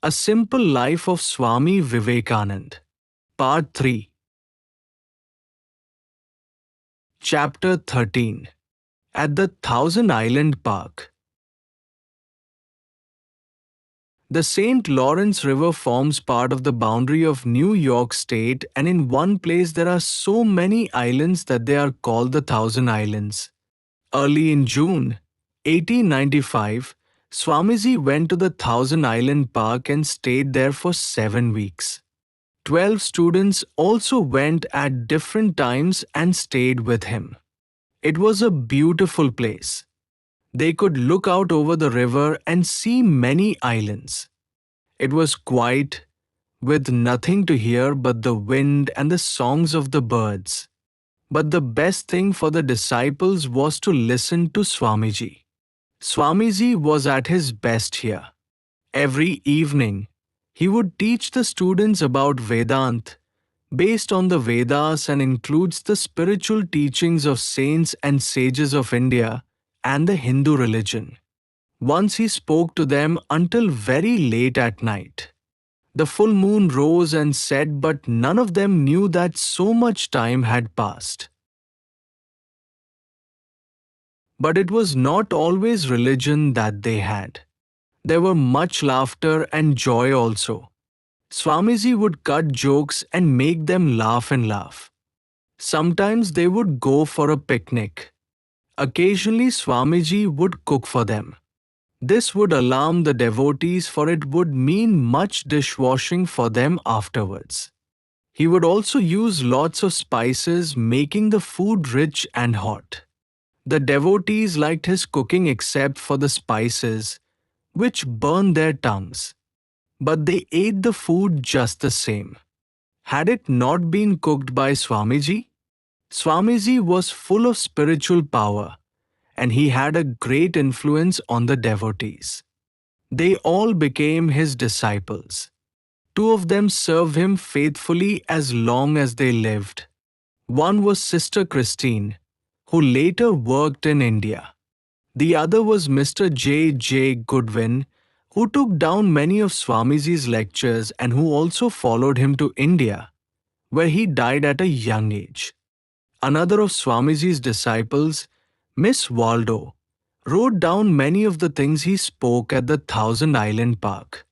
A Simple Life of Swami Vivekananda. Part 3. Chapter 13. At the Thousand Island Park. The St. Lawrence River forms part of the boundary of New York State, and in one place there are so many islands that they are called the Thousand Islands. Early in June 1895, Swamiji went to the Thousand Island Park and stayed there for 7 weeks. 12 students also went at different times and stayed with him. It was a beautiful place. They could look out over the river and see many islands. It was quiet, with nothing to hear but the wind and the songs of the birds. But the best thing for the disciples was to listen to Swamiji. Swamiji was at his best here. Every evening, he would teach the students about Vedanta, based on the Vedas, and includes the spiritual teachings of saints and sages of India and the Hindu religion. Once he spoke to them until very late at night. The full moon rose and set, but none of them knew that so much time had passed. But it was not always religion that they had. There were much laughter and joy also. Swamiji would cut jokes and make them laugh and laugh. Sometimes they would go for a picnic. Occasionally Swamiji would cook for them. This would alarm the devotees, for it would mean much dishwashing for them afterwards. He would also use lots of spices, making the food rich and hot. The devotees liked his cooking except for the spices, which burned their tongues. But they ate the food just the same. Had it not been cooked by Swamiji? Swamiji was full of spiritual power, and he had a great influence on the devotees. They all became his disciples. 2 of them served him faithfully as long as they lived. One was Sister Christine, who later worked in India. The other was Mr. J. J. Goodwin, who took down many of Swamiji's lectures and who also followed him to India, where he died at a young age. Another of Swamiji's disciples, Miss Waldo, wrote down many of the things he spoke at the Thousand Island Park.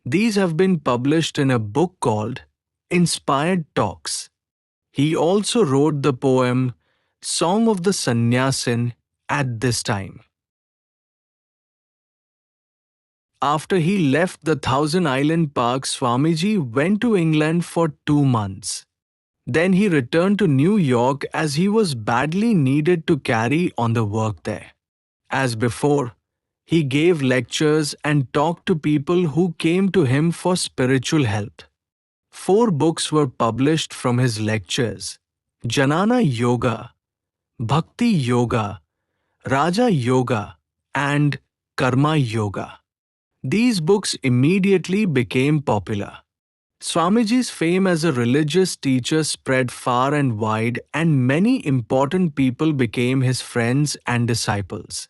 These have been published in a book called Inspired Talks. He also wrote the poem Song of the Sannyasin at this time. After he left the Thousand Island Park, Swamiji went to England for 2 months. Then he returned to New York as he was badly needed to carry on the work there. As before, he gave lectures and talked to people who came to him for spiritual help. 4 books were published from his lectures: Jnana Yoga, Bhakti Yoga, Raja Yoga, and Karma Yoga. These books immediately became popular. Swamiji's fame as a religious teacher spread far and wide, and many important people became his friends and disciples.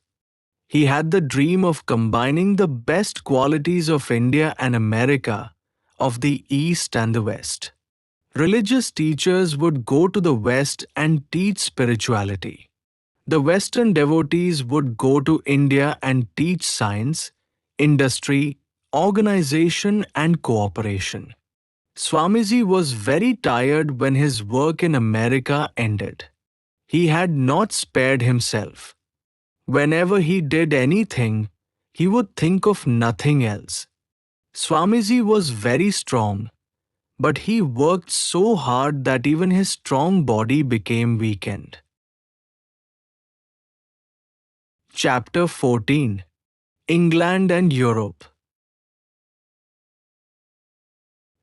He had the dream of combining the best qualities of India and America, of the East and the West. Religious teachers would go to the West and teach spirituality. The Western devotees would go to India and teach science, industry, organization, and cooperation. Swamiji was very tired when his work in America ended. He had not spared himself. Whenever he did anything, he would think of nothing else. Swamiji was very strong, but he worked so hard that even his strong body became weakened. Chapter 14. England and Europe.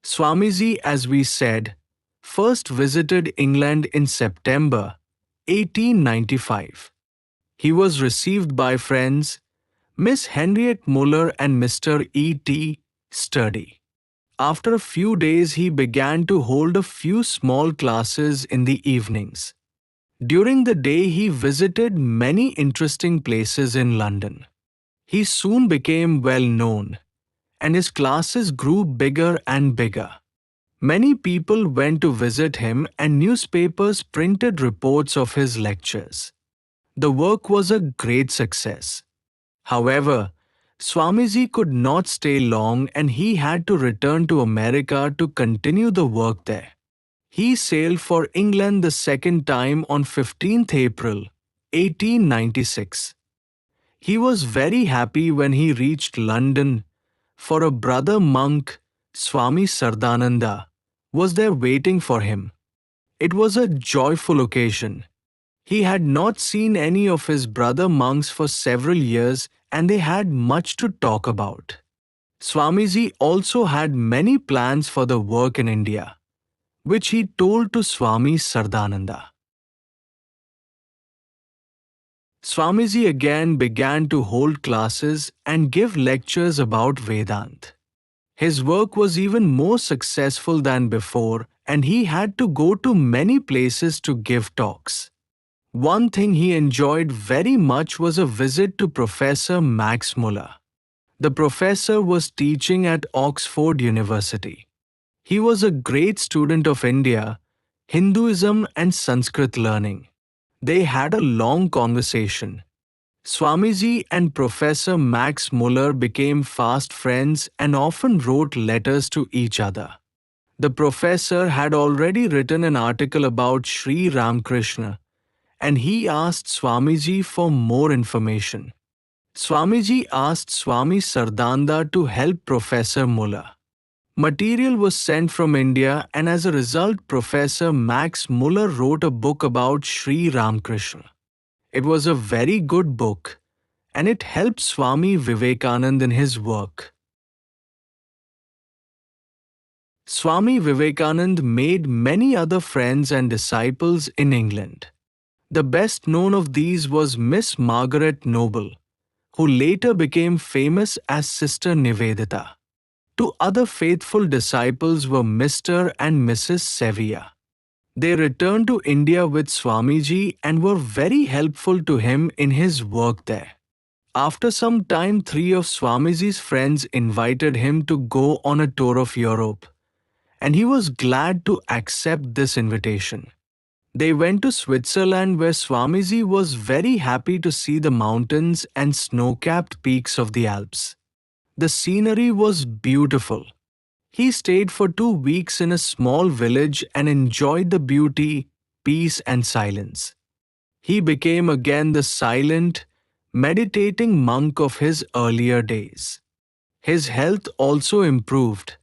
Swamiji, as we said, first visited England in September 1895. He was received by friends, Miss Henriette Muller and Mr. E. T. Sturdy. After a few days, he began to hold a few small classes in the evenings. During the day, he visited many interesting places in London. He soon became well known, and his classes grew bigger and bigger. Many people went to visit him and newspapers printed reports of his lectures. The work was a great success. However, Swamiji could not stay long and he had to return to America to continue the work there. He sailed for England the second time on 15th April, 1896. He was very happy when he reached London, for a brother monk, Swami Sardananda, was there waiting for him. It was a joyful occasion. He had not seen any of his brother monks for several years and they had much to talk about. Swamiji also had many plans for the work in India, which he told to Swami Sardananda. Swamiji again began to hold classes and give lectures about Vedanta. His work was even more successful than before, and he had to go to many places to give talks. One thing he enjoyed very much was a visit to Professor Max Muller. The professor was teaching at Oxford University. He was a great student of India, Hinduism, and Sanskrit learning. They had a long conversation. Swamiji and Professor Max Muller became fast friends and often wrote letters to each other. The professor had already written an article about Sri Ramakrishna, and he asked Swamiji for more information. Swamiji asked Swami Sardananda to help Professor Muller. Material was sent from India, and as a result, Professor Max Muller wrote a book about Sri Ramakrishna. It was a very good book, and it helped Swami Vivekananda in his work. Swami Vivekananda made many other friends and disciples in England. The best known of these was Miss Margaret Noble, who later became famous as Sister Nivedita. Two other faithful disciples were Mr. and Mrs. Sevilla. They returned to India with Swamiji and were very helpful to him in his work there. After some time, three of Swamiji's friends invited him to go on a tour of Europe, and he was glad to accept this invitation. They went to Switzerland where Swamiji was very happy to see the mountains and snow-capped peaks of the Alps. The scenery was beautiful. He stayed for 2 weeks in a small village and enjoyed the beauty, peace, and silence. He became again the silent, meditating monk of his earlier days. His health also improved.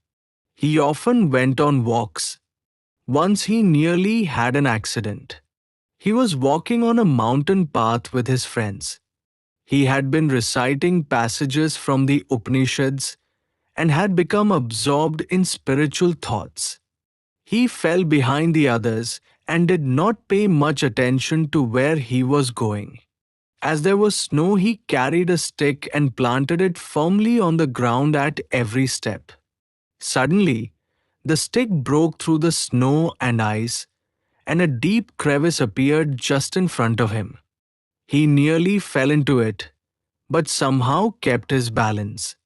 He often went on walks. Once he nearly had an accident. He was walking on a mountain path with his friends. He had been reciting passages from the Upanishads and had become absorbed in spiritual thoughts. He fell behind the others and did not pay much attention to where he was going. As there was snow, he carried a stick and planted it firmly on the ground at every step. Suddenly, the stick broke through the snow and ice, and a deep crevice appeared just in front of him. He nearly fell into it, but somehow kept his balance.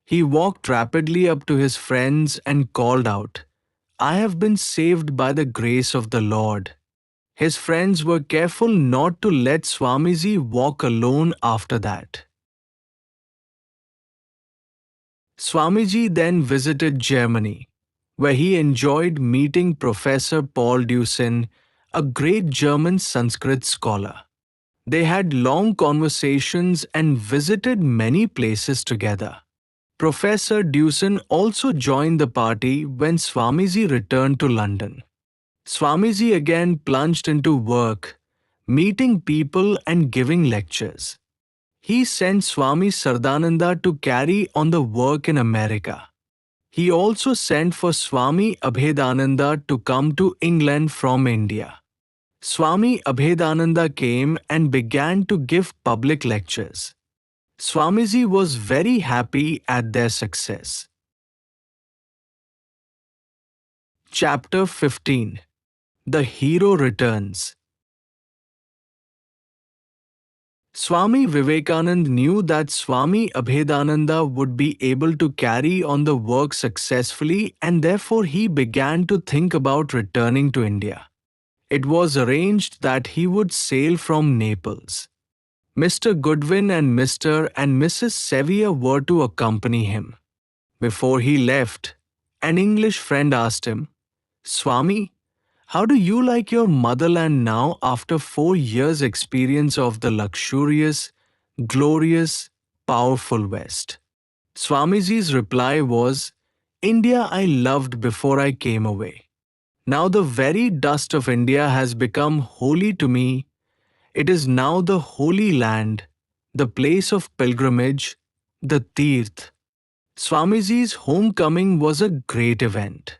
He walked rapidly up to his friends and called out, "I have been saved by the grace of the Lord." His friends were careful not to let Swamiji walk alone after that. Swamiji then visited Germany, where he enjoyed meeting Professor Paul Deussen, a great German Sanskrit scholar. They had long conversations and visited many places together. Professor Deussen also joined the party when Swamiji returned to London. Swamiji again plunged into work, meeting people and giving lectures. He sent Swami Sardananda to carry on the work in America. He also sent for Swami Abhedananda to come to England from India. Swami Abhedananda came and began to give public lectures. Swamiji was very happy at their success. Chapter 15. The Hero Returns. Swami Vivekananda knew that Swami Abhedananda would be able to carry on the work successfully, and therefore he began to think about returning to India. It was arranged that he would sail from Naples. Mr. Goodwin and Mr. and Mrs. Sevier were to accompany him. Before he left, an English friend asked him, "Swami, how do you like your motherland now after 4 years' experience of the luxurious, glorious, powerful West?" Swamiji's reply was, "India I loved before I came away. Now the very dust of India has become holy to me. It is now the holy land, the place of pilgrimage, the Tirth." Swamiji's homecoming was a great event.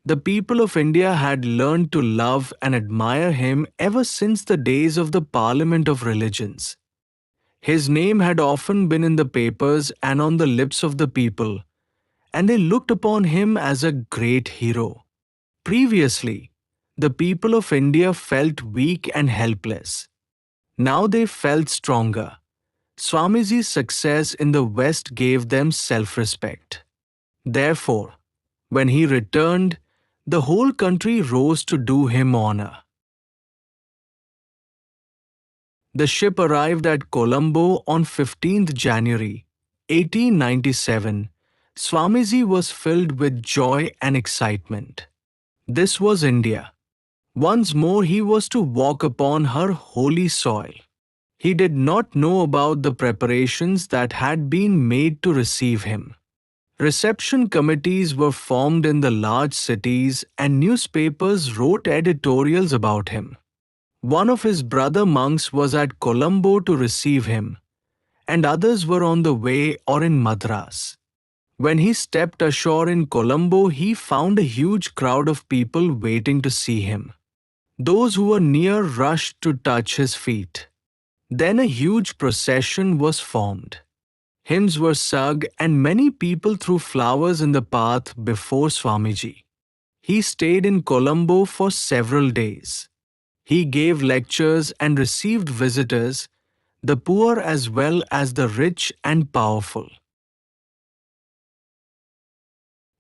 The people of India had learned to love and admire him ever since the days of the Parliament of Religions. His name had often been in the papers and on the lips of the people, and they looked upon him as a great hero. Previously, the people of India felt weak and helpless. Now they felt stronger. Swamiji's success in the West gave them self-respect. Therefore, when he returned, the whole country rose to do him honor. The ship arrived at Colombo on 15th January, 1897. Swamiji was filled with joy and excitement. This was India. Once more he was to walk upon her holy soil. He did not know about the preparations that had been made to receive him. Reception committees were formed in the large cities and newspapers wrote editorials about him. One of his brother monks was at Colombo to receive him, and others were on the way or in Madras. When he stepped ashore in Colombo, he found a huge crowd of people waiting to see him. Those who were near rushed to touch his feet. Then a huge procession was formed. Hymns were sung and many people threw flowers in the path before Swamiji. He stayed in Colombo for several days. He gave lectures and received visitors, the poor as well as the rich and powerful.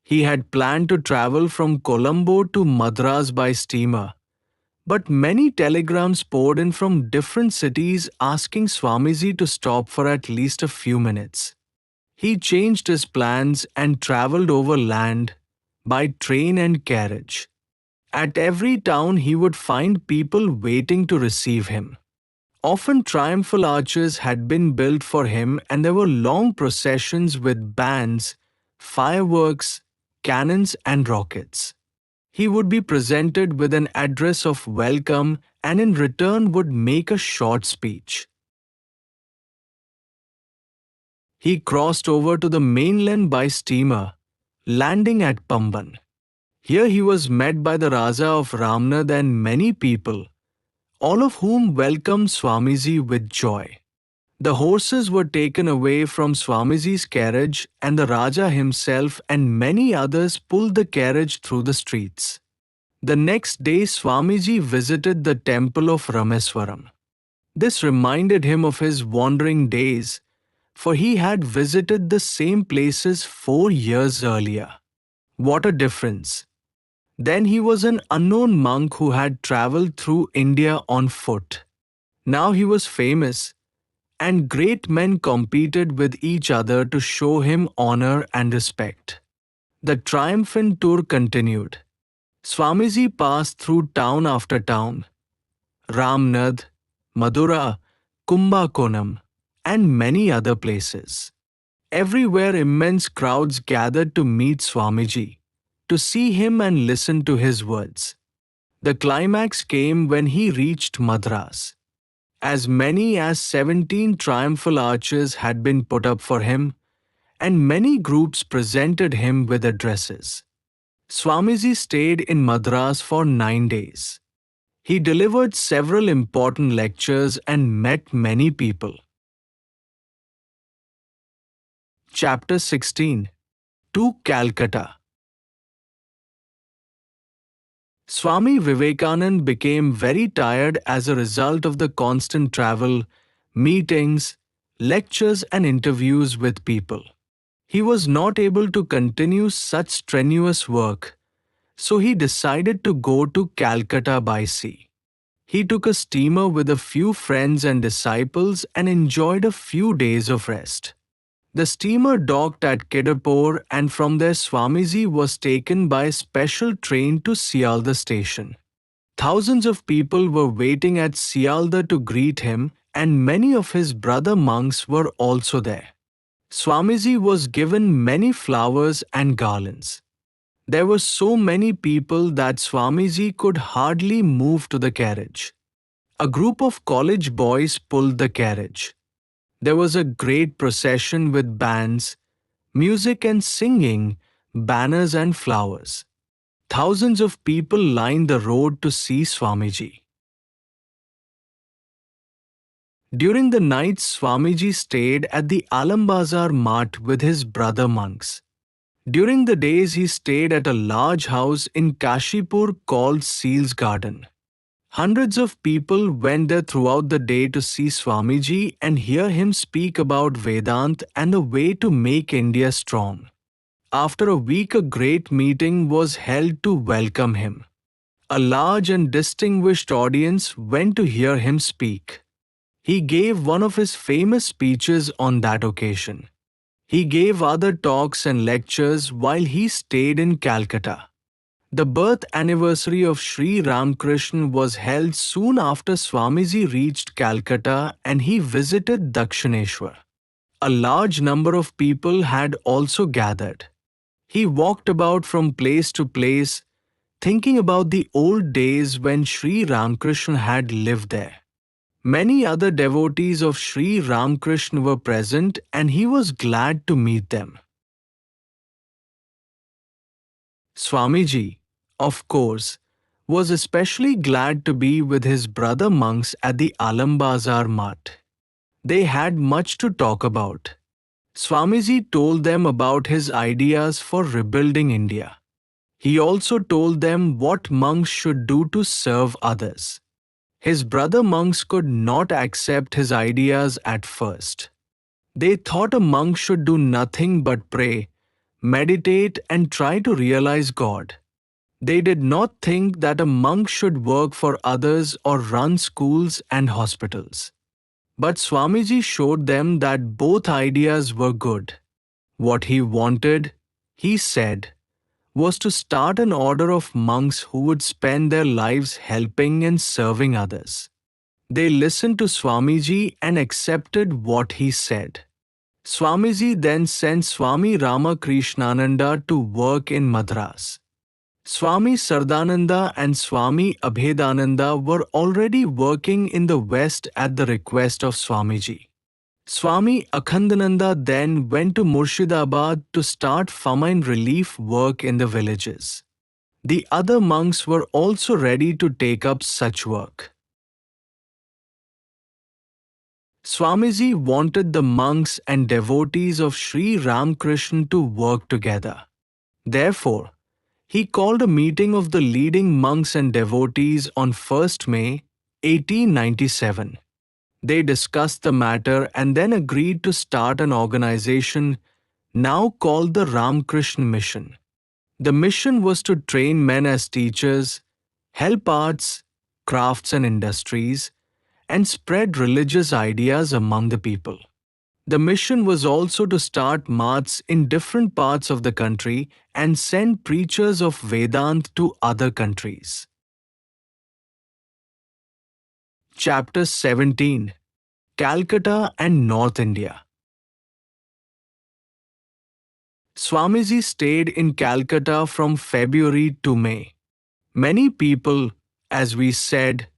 He had planned to travel from Colombo to Madras by steamer, but many telegrams poured in from different cities asking Swamiji to stop for at least a few minutes. He changed his plans and traveled over land, by train and carriage. At every town he would find people waiting to receive him. Often triumphal arches had been built for him and there were long processions with bands, fireworks, cannons and rockets. He would be presented with an address of welcome and in return would make a short speech. He crossed over to the mainland by steamer, landing at Pamban. Here he was met by the Raja of Ramnad and many people, all of whom welcomed Swamiji with joy. The horses were taken away from Swamiji's carriage and the Raja himself and many others pulled the carriage through the streets. The next day Swamiji visited the temple of Rameswaram. This reminded him of his wandering days, for he had visited the same places 4 years earlier. What a difference! Then he was an unknown monk who had traveled through India on foot. Now he was famous, and great men competed with each other to show him honor and respect. The triumphant tour continued. Swamiji passed through town after town, Ramnad, Madura, Kumbakonam, and many other places. Everywhere immense crowds gathered to meet Swamiji, to see him and listen to his words. The climax came when he reached Madras. As many as 17 triumphal arches had been put up for him, and many groups presented him with addresses. Swamiji stayed in Madras for 9 days. He delivered several important lectures and met many people. Chapter 16. To Calcutta. Swami Vivekananda became very tired as a result of the constant travel, meetings, lectures, and interviews with people. He was not able to continue such strenuous work, so he decided to go to Calcutta by sea. He took a steamer with a few friends and disciples and enjoyed a few days of rest. The steamer docked at Kidapur, and from there Swamiji was taken by a special train to Sialda station. Thousands of people were waiting at Sialda to greet him, and many of his brother monks were also there. Swamiji was given many flowers and garlands. There were so many people that Swamiji could hardly move to the carriage. A group of college boys pulled the carriage. There was a great procession with bands, music and singing, banners and flowers. Thousands of people lined the road to see Swamiji. During the night, Swamiji stayed at the Alambazar Mart with his brother monks. During the days, he stayed at a large house in Kashipur called Seal's Garden. Hundreds of people went there throughout the day to see Swamiji and hear him speak about Vedanta and the way to make India strong. After a week, a great meeting was held to welcome him. A large and distinguished audience went to hear him speak. He gave one of his famous speeches on that occasion. He gave other talks and lectures while he stayed in Calcutta. The birth anniversary of Sri Ramakrishna was held soon after Swamiji reached Calcutta and he visited Dakshineshwar. A large number of people had also gathered. He walked about from place to place, thinking about the old days when Sri Ramakrishna had lived there. Many other devotees of Sri Ramakrishna were present and he was glad to meet them. Swamiji, of course, was especially glad to be with his brother monks at the Alambazar Mart. They had much to talk about. Swamiji told them about his ideas for rebuilding India. He also told them what monks should do to serve others. His brother monks could not accept his ideas at first. They thought a monk should do nothing but pray, meditate, and try to realize God. They did not think that a monk should work for others or run schools and hospitals. But Swamiji showed them that both ideas were good. What he wanted, he said, was to start an order of monks who would spend their lives helping and serving others. They listened to Swamiji and accepted what he said. Swamiji then sent Swami Ramakrishnananda to work in Madras. Swami Sardananda and Swami Abhedananda were already working in the West at the request of Swamiji. Swami Akhandananda then went to Murshidabad to start famine relief work in the villages. The other monks were also ready to take up such work. Swamiji wanted the monks and devotees of Sri Ramakrishna to work together. Therefore, he called a meeting of the leading monks and devotees on 1st May, 1897. They discussed the matter and then agreed to start an organization now called the Ramakrishna Mission. The mission was to train men as teachers, help arts, crafts and industries, and spread religious ideas among the people. The mission was also to start mats in different parts of the country and send preachers of Vedanta to other countries. Chapter 17. Calcutta and North India. Swamiji stayed in Calcutta from February to May. Many people, as we said,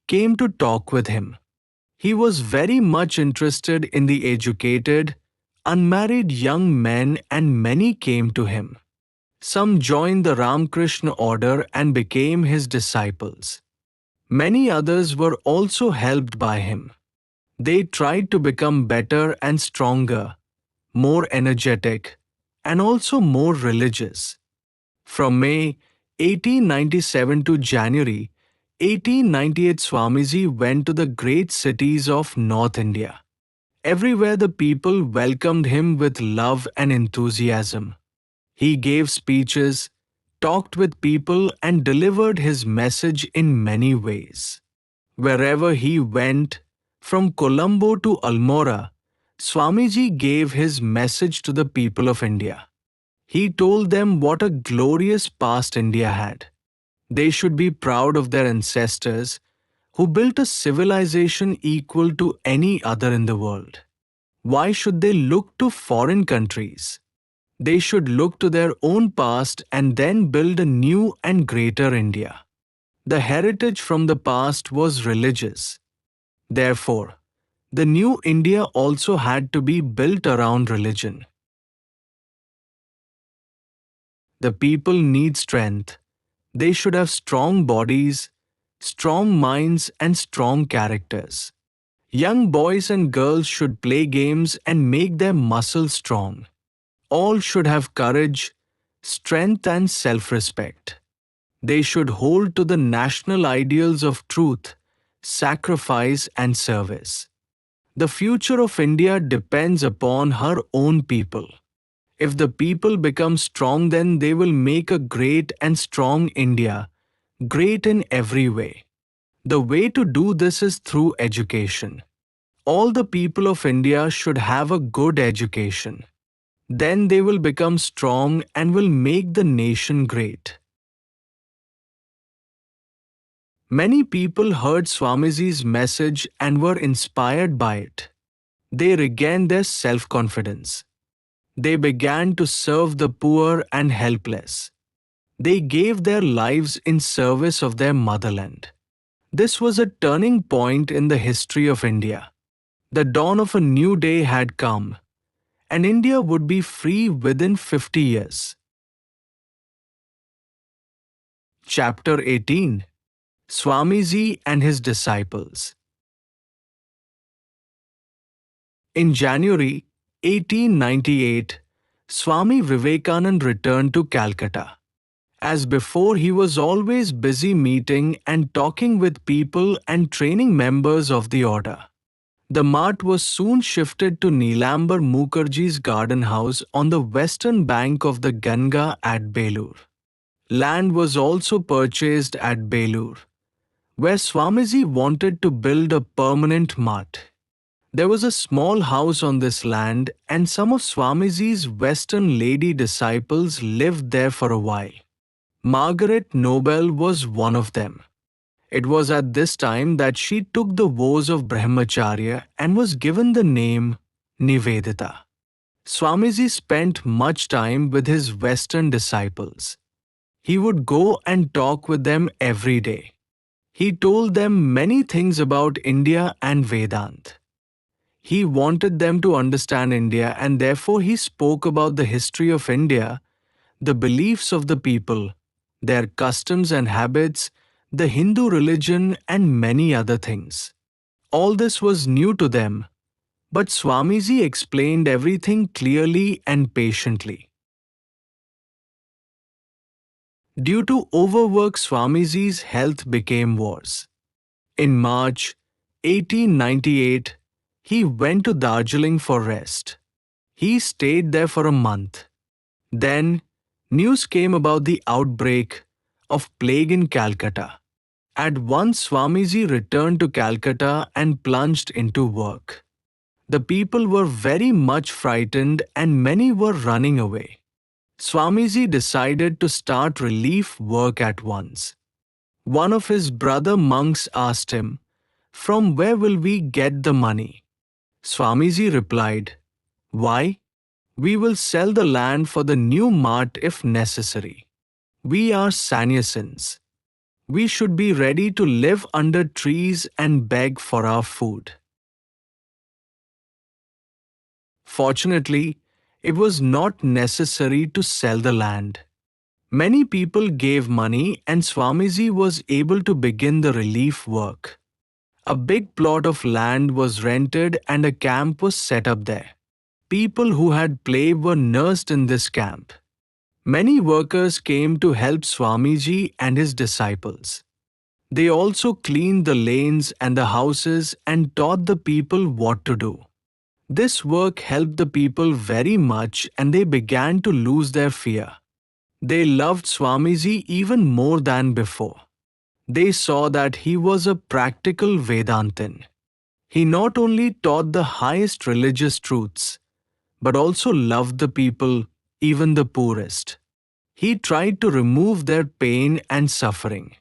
came to talk with him. He was very much interested in the educated, unmarried young men and many came to him. Some joined the Ramakrishna order and became his disciples. Many others were also helped by him. They tried to become better and stronger, more energetic, and also more religious. From May 1897 to January 1898 Swamiji went to the great cities of North India. Everywhere the people welcomed him with love and enthusiasm. He gave speeches, talked with people, and delivered his message in many ways. Wherever he went, from Colombo to Almora, Swamiji gave his message to the people of India. He told them what a glorious past India had. They should be proud of their ancestors who built a civilization equal to any other in the world. Why should they look to foreign countries? They should look to their own past and then build a new and greater India. The heritage from the past was religious. Therefore, the new India also had to be built around religion. The people need strength. They should have strong bodies, strong minds, and strong characters. Young boys and girls should play games and make their muscles strong. All should have courage, strength, and self respect. They should hold to the national ideals of truth, sacrifice, and service. The future of India depends upon her own people. If the people become strong, then they will make a great and strong India, great in every way. The way to do this is through education. All the people of India should have a good education. Then they will become strong and will make the nation great. Many people heard Swamiji's message and were inspired by it. They regained their self-confidence. They began to serve the poor and helpless. They gave their lives in service of their motherland. This was a turning point in the history of India. The dawn of a new day had come, and India would be free within 50 years. Chapter 18. Swamiji and his disciples. In January 1898, Swami Vivekananda returned to Calcutta. As before, he was always busy meeting and talking with people and training members of the order. The mart was soon shifted to Neelambar Mukherjee's garden house on the western bank of the Ganga at Belur. Land was also purchased at Belur, where Swamiji wanted to build a permanent mart. There was a small house on this land, and some of Swamiji's Western lady disciples lived there for a while. Margaret Noble was one of them. It was at this time that she took the vows of Brahmacharya and was given the name Nivedita. Swamiji spent much time with his Western disciples. He would go and talk with them every day. He told them many things about India and Vedanta. He wanted them to understand India, and therefore he spoke about the history of India, the beliefs of the people, their customs and habits, the Hindu religion, and many other things. All this was new to them, but Swamiji explained everything clearly and patiently. Due to overwork, Swamiji's health became worse. In March 1898, he went to Darjeeling for rest. He stayed there for a month. Then, news came about the outbreak of plague in Calcutta. At once, Swamiji returned to Calcutta and plunged into work. The people were very much frightened and many were running away. Swamiji decided to start relief work at once. One of his brother monks asked him, "From where will we get the money?" Swamiji replied, "Why? We will sell the land for the new mart if necessary. We are sannyasins. We should be ready to live under trees and beg for our food." Fortunately, it was not necessary to sell the land. Many people gave money and Swamiji was able to begin the relief work. A big plot of land was rented and a camp was set up there. People who had plague were nursed in this camp. Many workers came to help Swamiji and his disciples. They also cleaned the lanes and the houses and taught the people what to do. This work helped the people very much and they began to lose their fear. They loved Swamiji even more than before. They saw that he was a practical Vedantin. He not only taught the highest religious truths, but also loved the people, even the poorest. He tried to remove their pain and suffering.